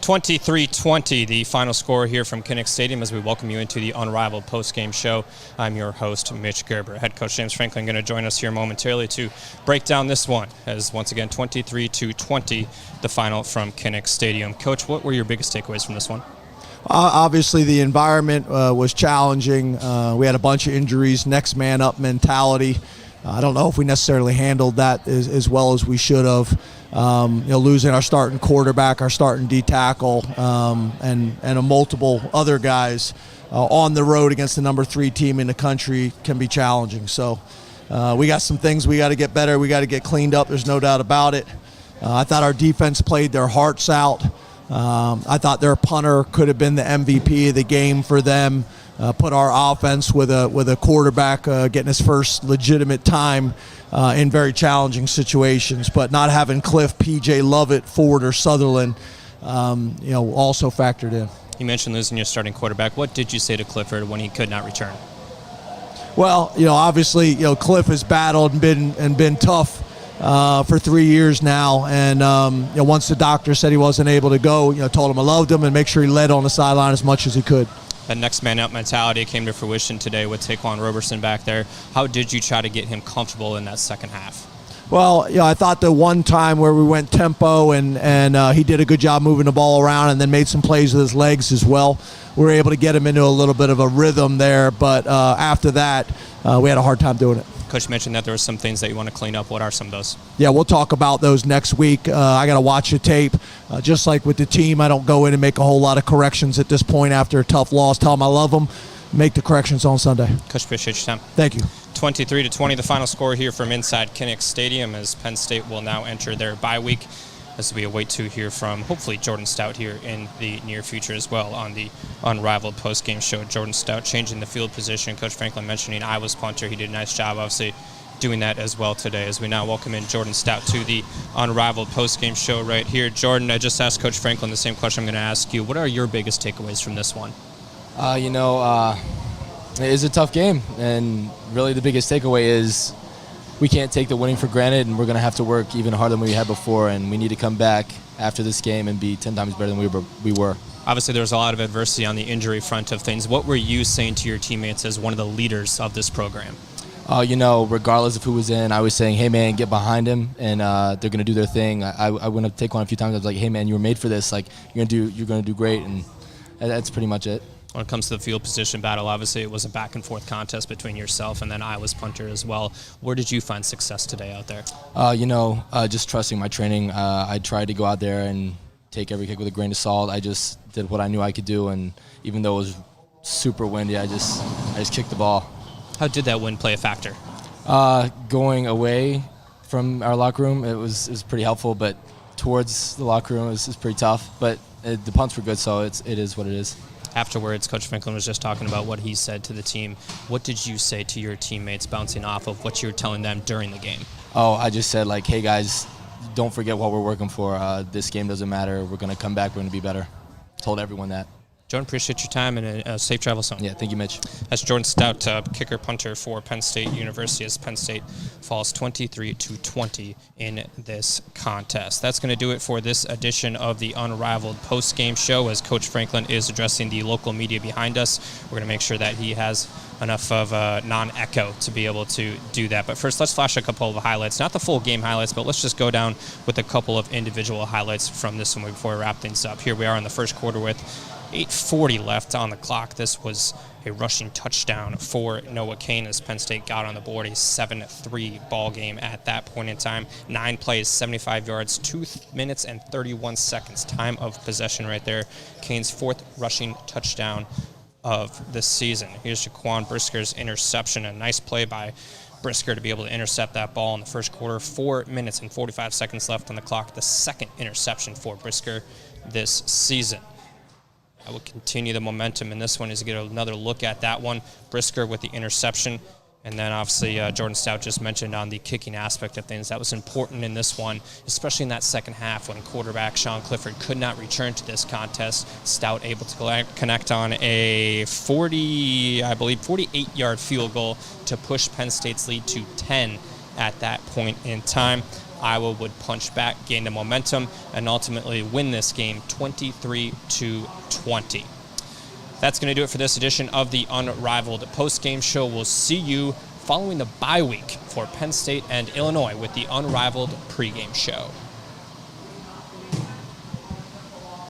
23-20, the final score here from Kinnick Stadium as we welcome you into the Unrivaled Postgame show. I'm your host, Mitch Gerber. Head coach James Franklin going to join us here momentarily to break down this one as, once again, 23-20, the final from Kinnick Stadium. Coach, what were your biggest takeaways from this one? Obviously, the environment was challenging. We had a bunch of injuries, next man up mentality. I don't know if we necessarily handled that as well as we should have. Losing our starting quarterback, our starting D tackle, and a multiple other guys on the road against the number 3 team in the country can be challenging. So we got some things we got to get better. We got to get cleaned up. There's no doubt about it. I thought our defense played their hearts out. I thought their punter could have been the MVP of the game for them. Put our offense with a quarterback getting his first legitimate time in very challenging situations, but not having Cliff, PJ Lovett, Ford, or Sutherland, also factored in. You mentioned losing your starting quarterback. What did you say to Clifford when he could not return? Well, obviously, Cliff has battled and been tough for 3 years now, and once the doctor said he wasn't able to go, told him I loved him and make sure he led on the sideline as much as he could. That next man up mentality came to fruition today with Taquan Roberson back there. How did you try to get him comfortable in that second half? Well, I thought the one time where we went tempo and he did a good job moving the ball around and then made some plays with his legs as well. We were able to get him into a little bit of a rhythm there, but after that, we had a hard time doing it. Coach mentioned that there were some things that you want to clean up. What are some of those? Yeah, we'll talk about those next week. I got to watch the tape. Just like with the team, I don't go in and make a whole lot of corrections at this point after a tough loss. Tell them I love them. Make the corrections on Sunday. Coach, appreciate your time. Thank you. 23-20, the final score here from inside Kinnick Stadium as Penn State will now enter their bye week as we await to hear from, hopefully, Jordan Stout here in the near future as well on the Unrivaled Postgame show. Jordan Stout changing the field position. Coach Franklin mentioning Iowa's punter. He did a nice job, obviously, doing that as well today as we now welcome in Jordan Stout to the Unrivaled Postgame show right here. Jordan, I just asked Coach Franklin the same question I'm going to ask you. What are your biggest takeaways from this one? It is a tough game, and really the biggest takeaway is we can't take the winning for granted, and we're going to have to work even harder than we had before, and we need to come back after this game and be 10 times better than we were. Obviously, there was a lot of adversity on the injury front of things. What were you saying to your teammates as one of the leaders of this program? Regardless of who was in, I was saying, hey, man, get behind him, and they're going to do their thing. I went up to Taquan a few times. I was like, hey, man, you were made for this. Like, you're going to do great, and that's pretty much it. When it comes to the field position battle, obviously it was a back-and-forth contest between yourself and then Iowa's punter as well. Where did you find success today out there? Just trusting my training. I tried to go out there and take every kick with a grain of salt. I just did what I knew I could do, and even though it was super windy, I just kicked the ball. How did that wind play a factor? Going away from our locker room, it was pretty helpful, but towards the locker room, it was pretty tough. But the punts were good, so it is what it is. Afterwards, Coach Franklin was just talking about what he said to the team. What did you say to your teammates bouncing off of what you were telling them during the game? Oh, I just said, hey, guys, don't forget what we're working for. This game doesn't matter. We're going to come back. We're going to be better. Told everyone that. Jordan, appreciate your time and safe travels home. Yeah, thank you, Mitch. That's Jordan Stout, kicker punter for Penn State University as Penn State falls 23-20 in this contest. That's going to do it for this edition of the Unrivaled Postgame show as Coach Franklin is addressing the local media behind us. We're going to make sure that he has enough of a non-echo to be able to do that. But first, let's flash a couple of highlights. Not the full game highlights, but let's just go down with a couple of individual highlights from this one before we wrap things up. Here we are in the first quarter with 8:40 left on the clock. This was a rushing touchdown for Noah Kane as Penn State got on the board. A 7-3 ball game at that point in time. 9 plays, 75 yards, 2 minutes and 31 seconds. Time of possession right there. Kane's 4th rushing touchdown of the season. Here's Jaquan Brisker's interception. A nice play by Brisker to be able to intercept that ball in the first quarter. 4 minutes and 45 seconds left on the clock. The 2nd interception for Brisker this season. I will continue the momentum in this one as you get another look at that one. Brisker with the interception. And then obviously Jordan Stout just mentioned on the kicking aspect of things. That was important in this one, especially in that second half when quarterback Sean Clifford could not return to this contest. Stout able to connect on a 48-yard field goal to push Penn State's lead to 10 at that point in time. Iowa would punch back, gain the momentum, and ultimately win this game 23-20. That's going to do it for this edition of the Unrivaled Postgame Show. We'll see you following the bye week for Penn State and Illinois with the Unrivaled Pregame Show.